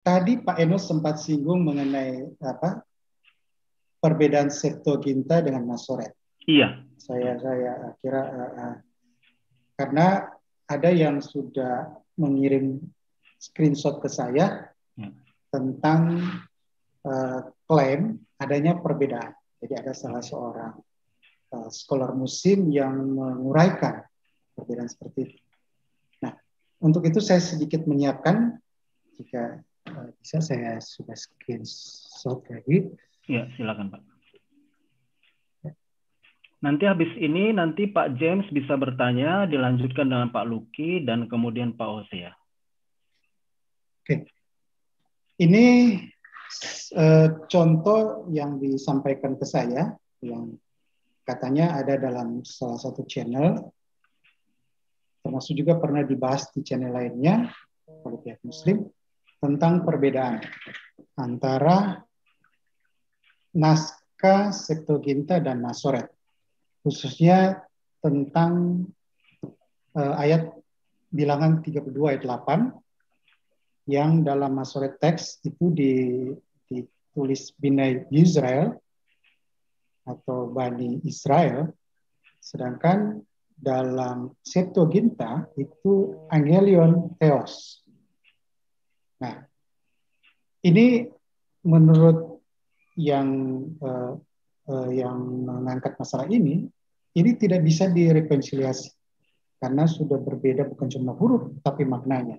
tadi Pak Enos sempat singgung mengenai apa perbedaan Septuaginta dengan Masoret. Iya. Saya kira karena ada yang sudah mengirim screenshot ke saya tentang klaim adanya perbedaan. Jadi ada salah seorang scholar Muslim yang menguraikan perbedaan seperti itu. Nah, untuk itu saya sedikit menyiapkan, jika bisa saya sudah screenshot lagi. Iya, silakan Pak. Nanti habis ini nanti Pak James bisa bertanya, dilanjutkan dengan Pak Luki dan kemudian Pak Hosea. Oke. Ini contoh yang disampaikan ke saya yang katanya ada dalam salah satu channel, termasuk juga pernah dibahas di channel lainnya oleh pihak Muslim tentang perbedaan antara naskah Septuaginta dan Masoret, khususnya tentang ayat bilangan 32 ayat 8 yang dalam Masoret teks itu ditulis Binai Israel atau Bani Israel, sedangkan dalam Septuaginta itu Angelion Theos. Nah, ini menurut yang mengangkat masalah ini tidak bisa direkonsiliasi karena sudah berbeda bukan cuma huruf tapi maknanya.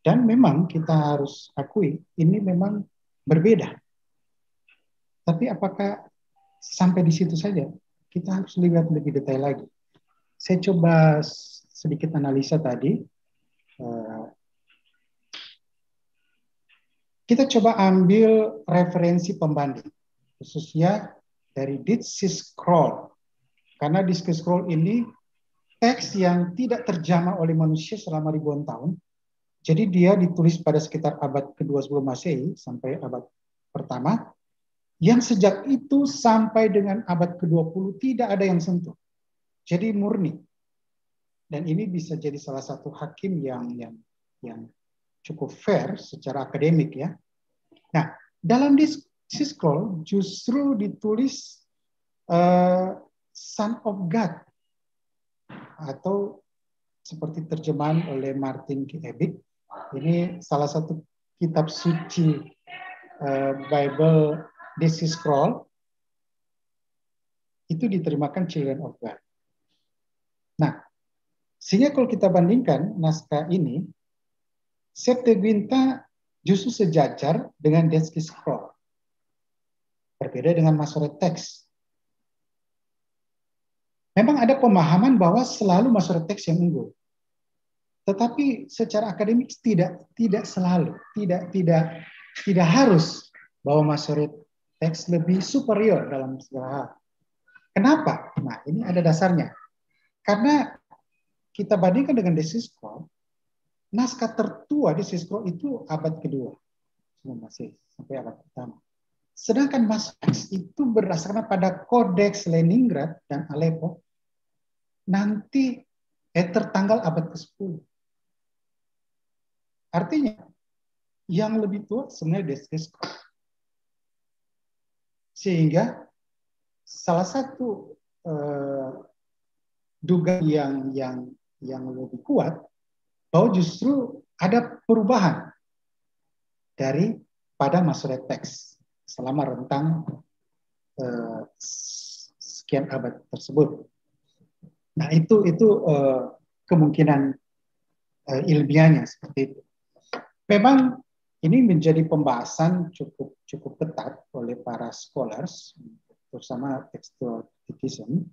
Dan memang kita harus akui ini memang berbeda. Tapi apakah sampai di situ saja? Kita harus lihat lebih detail lagi. Saya coba sedikit analisa tadi. Kita coba ambil referensi pembanding, khususnya dari Dead Sea Scroll. Karena Dead Sea Scroll ini teks yang tidak terjamah oleh manusia selama ribuan tahun. Jadi dia ditulis pada sekitar abad kedua sebelum Masehi sampai abad pertama. Yang sejak itu sampai dengan abad ke-20 tidak ada yang sentuh. Jadi murni. Dan ini bisa jadi salah satu hakim yang cukup fair secara akademik ya. Nah, dalam Sea Scroll justru ditulis Son of God atau seperti terjemahan oleh Martin Kibbe. Ini salah satu kitab suci Bible Dead Sea Scroll itu diterimakan Children of God. Nah, sehingga kalau kita bandingkan naskah ini, Septuaginta justru sejajar dengan Dead Sea Scroll. Berbeda dengan Masoret teks. Memang ada pemahaman bahwa selalu Masoret teks yang unggul. Tetapi secara akademik tidak selalu, tidak harus bahwa Masoret teks lebih superior dalam segala hal. Kenapa? Nah, ini ada dasarnya. Karena kita bandingkan dengan Dead Sea Scroll, naskah tertua Dead Sea Scroll itu abad kedua sebelum Masehi sampai abad pertama. Sedangkan Masoret itu berdasarkan pada Codex Leningrad dan Aleppo nanti tertanggal abad ke-10. Artinya yang lebih tua sebenarnya Dead Sea Scroll. Sehingga salah satu dugaan yang lebih kuat bahwa justru ada perubahan dari pada Masoret teks selama rentang sekian abad tersebut. Nah, itu kemungkinan ilmiahnya seperti itu. Memang ini menjadi pembahasan cukup ketat oleh para scholars, terutama textual criticism,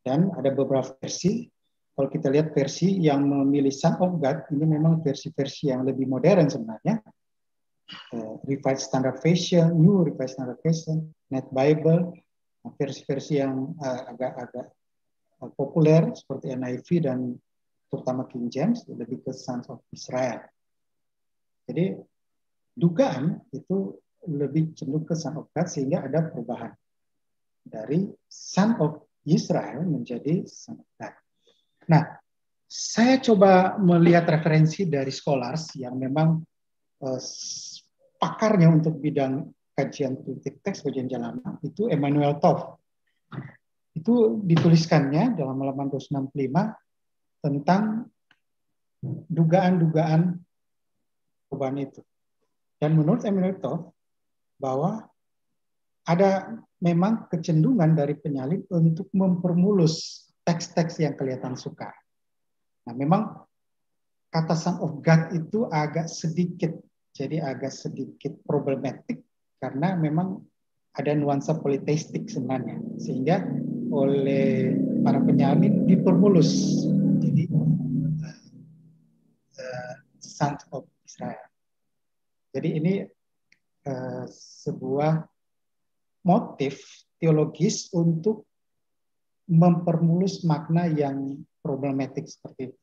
dan ada beberapa versi. Kalau kita lihat versi yang memilih Son of God, ini memang versi-versi yang lebih modern sebenarnya. Revised Standard Version, New Revised Standard Version, Net Bible, versi-versi yang agak populer seperti NIV dan terutama King James, lebih ke Sons of Israel. Jadi dugaan itu lebih cenderung ke Son of God sehingga ada perubahan dari Son of Israel menjadi Son of God. Nah, saya coba melihat referensi dari scholars yang memang pakarnya untuk bidang kajian politik teks perjanjian lama itu Emmanuel Toth. Itu dituliskannya dalam halaman 265 tentang dugaan-dugaan perubahan itu. Dan menurut Emmanuel Toth bahwa ada memang kecenderungan dari penyalin untuk mempermulus teks-teks yang kelihatan sukar. Nah, memang kata Son of God itu agak sedikit problematik karena memang ada nuansa politeistik sebenarnya, sehingga oleh para penyalin dipermulus jadi Son of Israel. Jadi ini sebuah motif teologis untuk mempermulus makna yang problematik seperti itu.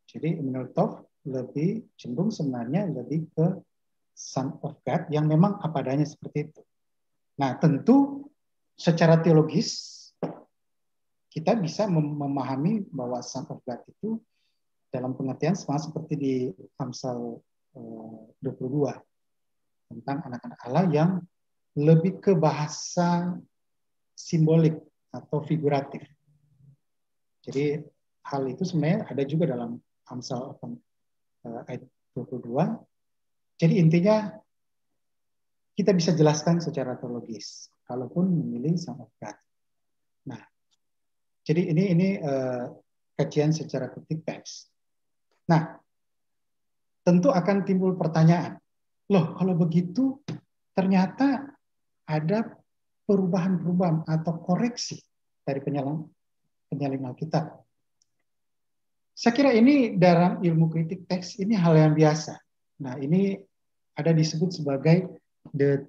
Jadi menurut Toth lebih cenderung sebenarnya lebih ke Son of God yang memang apa adanya seperti itu. Nah, tentu secara teologis kita bisa memahami bahwa Son of God itu dalam pengertian sama seperti di Amsal 22 tentang anak-anak Allah yang lebih ke bahasa simbolik atau figuratif. Jadi hal itu sebenarnya ada juga dalam Amsal ayat 22. Jadi intinya kita bisa jelaskan secara teologis, kalaupun memilih Son of God. Nah, jadi ini kajian secara kritik teks. Nah, tentu akan timbul pertanyaan, loh kalau begitu ternyata ada perubahan-perubahan atau koreksi dari penyalin Alkitab. Saya kira ini dalam ilmu kritik teks ini hal yang biasa. Nah, ini ada disebut sebagai the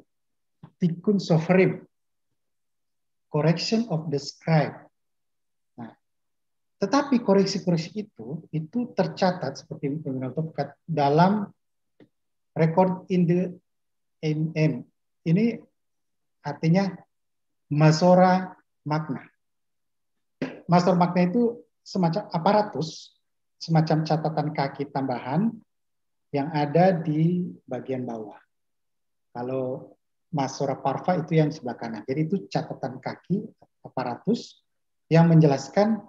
tikkun sovereign, correction of the scribe. Nah, tetapi koreksi-koreksi itu tercatat seperti dalam record in the MM. Ini artinya Masora Magna. Masora Magna itu semacam aparatus, semacam catatan kaki tambahan yang ada di bagian bawah. Kalau Masora Parva itu yang sebelah kanan. Jadi itu catatan kaki aparatus yang menjelaskan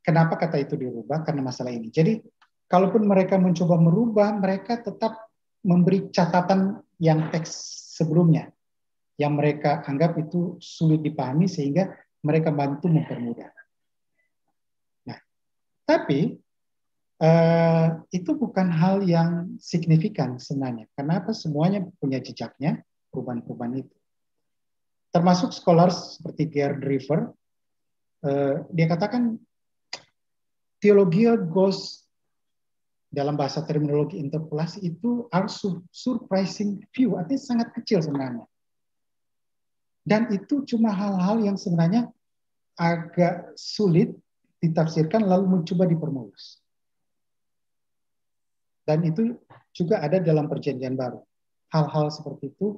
kenapa kata itu dirubah karena masalah ini. Jadi kalaupun mereka mencoba merubah, mereka tetap memberi catatan yang teks sebelumnya yang mereka anggap itu sulit dipahami sehingga mereka bantu mempermudah. Nah, tapi itu bukan hal yang signifikan sebenarnya. Kenapa? Semuanya punya jejaknya, perubahan-perubahan itu. Termasuk scholar seperti Gerd River, dia katakan teologi goes dalam bahasa terminologi interpolasi itu are surprising few, artinya sangat kecil sebenarnya. Dan itu cuma hal-hal yang sebenarnya agak sulit ditafsirkan lalu mencoba dipermulus. Dan itu juga ada dalam perjanjian baru. Hal-hal seperti itu.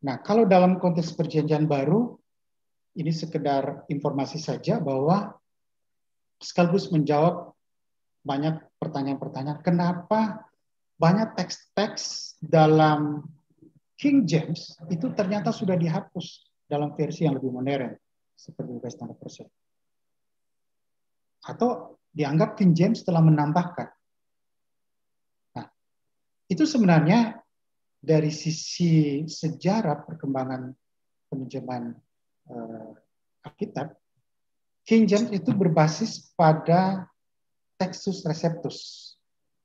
Nah, kalau dalam konteks perjanjian baru, ini sekedar informasi saja bahwa sekaligus menjawab banyak pertanyaan-pertanyaan. Kenapa banyak teks-teks dalam King James itu ternyata sudah dihapus dalam versi yang lebih modern, seperti West Standard Version. Atau dianggap King James telah menambahkan. Nah, itu sebenarnya dari sisi sejarah perkembangan penerjemahan Alkitab, King James itu berbasis pada Textus Receptus,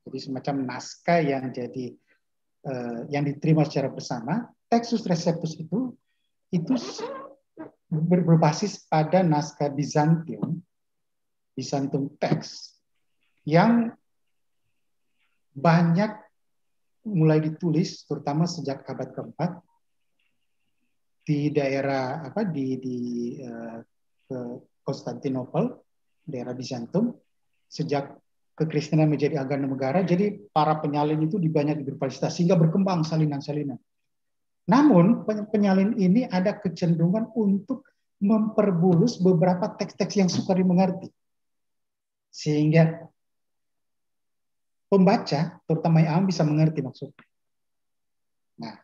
jadi semacam naskah yang yang diterima secara bersama. Textus Receptus itu berbasis pada naskah Byzantium teks yang banyak mulai ditulis, terutama sejak abad keempat di daerah Konstantinopel, daerah Bizantium, sejak kekristenan menjadi agama negara, jadi para penyalin itu banyak berpartisipasi sehingga berkembang salinan-salinan. Namun penyalin ini ada kecenderungan untuk memperbulus beberapa teks-teks yang sukar dimengerti, sehingga pembaca, terutama yang awam, bisa mengerti maksudnya. Nah,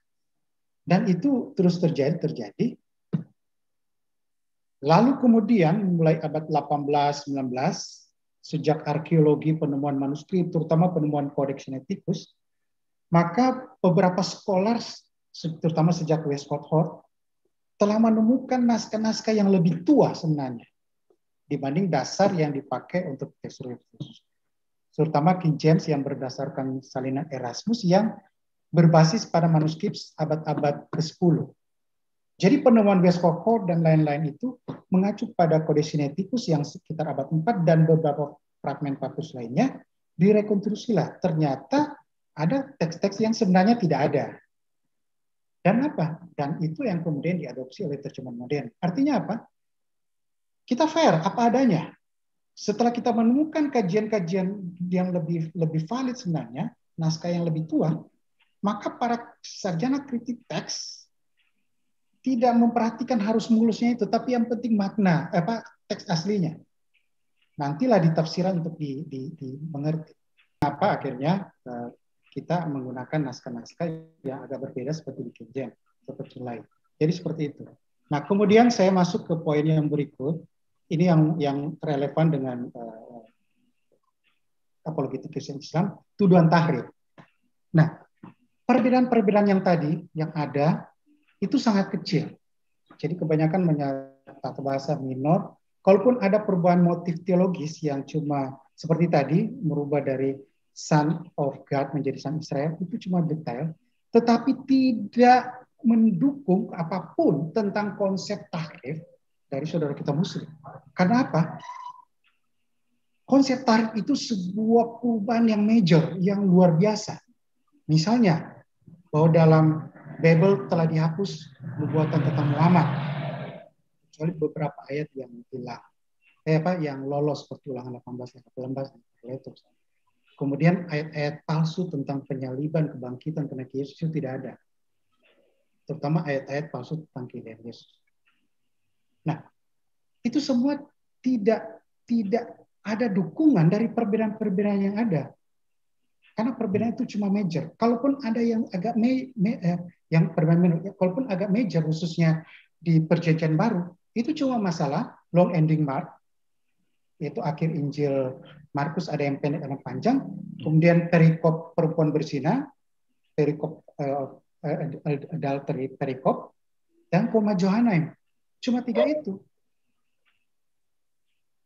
dan itu terus terjadi. Lalu kemudian mulai abad 18, 19, sejak arkeologi penemuan manuskrip, terutama penemuan Codex Sinaiticus, maka beberapa scholar, terutama sejak Westcott Hort, telah menemukan naskah-naskah yang lebih tua sebenarnya dibanding dasar yang dipakai untuk teks khusus. Terutama King James yang berdasarkan salinan Erasmus yang berbasis pada manuskrip abad-abad ke-10. Jadi penemuan Westcott Hort dan lain-lain itu mengacu pada Codex Sinaiticus yang sekitar abad 4 dan beberapa fragmen papyrus lainnya direkonstruksilah. Ternyata ada teks-teks yang sebenarnya tidak ada. Dan apa? Dan itu yang kemudian diadopsi oleh terjemahan modern. Artinya apa? Kita fair, apa adanya. Setelah kita menemukan kajian-kajian yang lebih valid sebenarnya, naskah yang lebih tua, maka para sarjana kritik teks tidak memperhatikan harus mulusnya itu, tapi yang penting makna, teks aslinya. Nantilah ditafsiran untuk dimengerti. Kenapa akhirnya kita menggunakan naskah-naskah yang agak berbeda seperti di King James, seperti lain. Jadi seperti itu. Nah, kemudian saya masuk ke poin yang berikut. Ini yang relevan dengan apologetik Islam, tuduhan tahrif. Nah, perbedaan-perbedaan yang tadi yang ada itu sangat kecil. Jadi kebanyakan tata bahasa minor. Kalaupun ada perubahan motif teologis yang cuma seperti tadi, merubah dari Son of God menjadi Son Israel, itu cuma detail. Tetapi tidak mendukung apapun tentang konsep tahrif dari saudara kita Muslim. Karena apa? Konsep tahrif itu sebuah perubahan yang major, yang luar biasa. Misalnya, bahwa dalam Bible telah dihapus nubuatan tentang Muhammad, kecuali beberapa ayat yang hilang, yang lolos seperti Ulangan 18. Kemudian ayat-ayat palsu tentang penyaliban, kebangkitan, kenaikan Yesus itu tidak ada, terutama ayat-ayat palsu tentang kelahiran Yesus. Nah, itu semua tidak ada dukungan dari perbedaan-perbedaan yang ada. Karena perbedaan itu cuma major. Kalaupun ada yang agak kalaupun agak major, khususnya di Perjanjian Baru, itu cuma masalah long ending mark, yaitu akhir Injil Markus ada yang pendek, ada yang panjang, kemudian perikop perempuan berzina, perikop adultery perikop, dan koma Johanaim. Cuma 3 itu.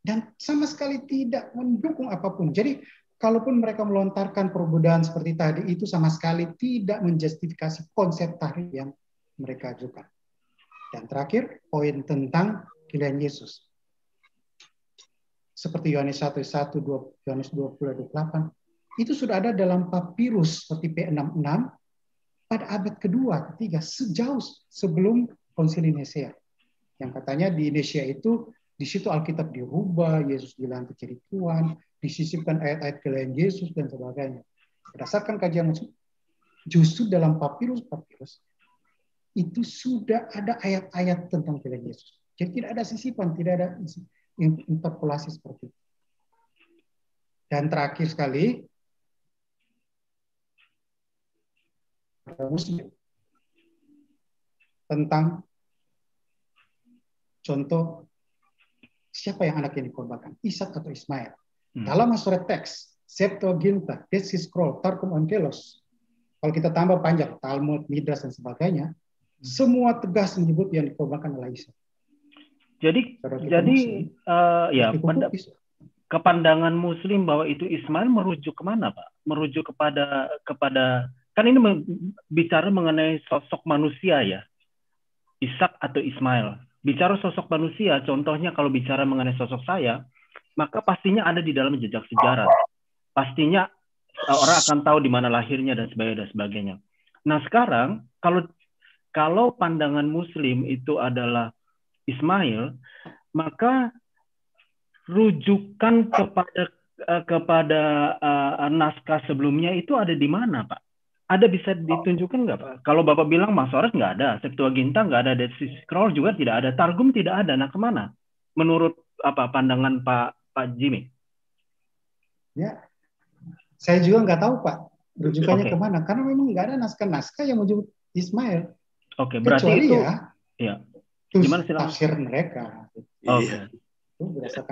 Dan sama sekali tidak mendukung apapun. Jadi kalaupun mereka melontarkan perbedaan seperti tadi, itu sama sekali tidak menjustifikasi konsep tahrif yang mereka ajukan. Dan terakhir, poin tentang kelahiran Yesus. Seperti Yohanes 1:1, Yohanes 20:28, itu sudah ada dalam papirus seperti P66 pada abad kedua, ketiga, sejauh sebelum Konsili Nisea. Yang katanya di Indonesia itu, di situ Alkitab dirubah, Yesus dilantik jadi Tuhan, disisipkan ayat-ayat kelahiran Yesus dan sebagainya. Berdasarkan kajian justru dalam papirus itu sudah ada ayat-ayat tentang kelahiran Yesus. Jadi tidak ada sisipan, tidak ada interpolasi seperti itu. Dan terakhir sekali, Muslim tentang contoh siapa yang anaknya dikorbankan, Ishak atau Ismail. Dalam Masoret teks, Septuaginta, Dead Sea Scroll, Targum Onkelos, kalau kita tambah panjang, Talmud, Midrash, dan sebagainya, semua tegas menyebut yang dikorbankan adalah Ishak. Jadi kepandangan Muslim bahwa itu Ismail merujuk kemana, Pak? Merujuk kepada kan ini bicara mengenai sosok manusia ya, Ishak atau Ismail. Bicara sosok manusia, contohnya kalau bicara mengenai sosok saya, maka pastinya ada di dalam jejak sejarah. Pastinya orang akan tahu di mana lahirnya dan sebagainya. Nah sekarang kalau pandangan Muslim itu adalah Ismail, maka rujukan kepada naskah sebelumnya itu ada di mana, Pak? Ada bisa ditunjukkan nggak, Pak? Kalau Bapak bilang Masoret nggak ada, Septuaginta nggak ada, Dead Sea Scroll juga tidak ada, Targum tidak ada. Nah kemana? Menurut pandangan Pak Jimmy? Ya, Saya juga nggak tahu Pak rujukannya Oke, kemana, karena memang nggak ada naskah-naskah yang menyebut Ismail, oke. Berarti kecuali itu, ya ya. Gimana silakan? tafsir mereka. Oke. Iya. Itu berdasarkan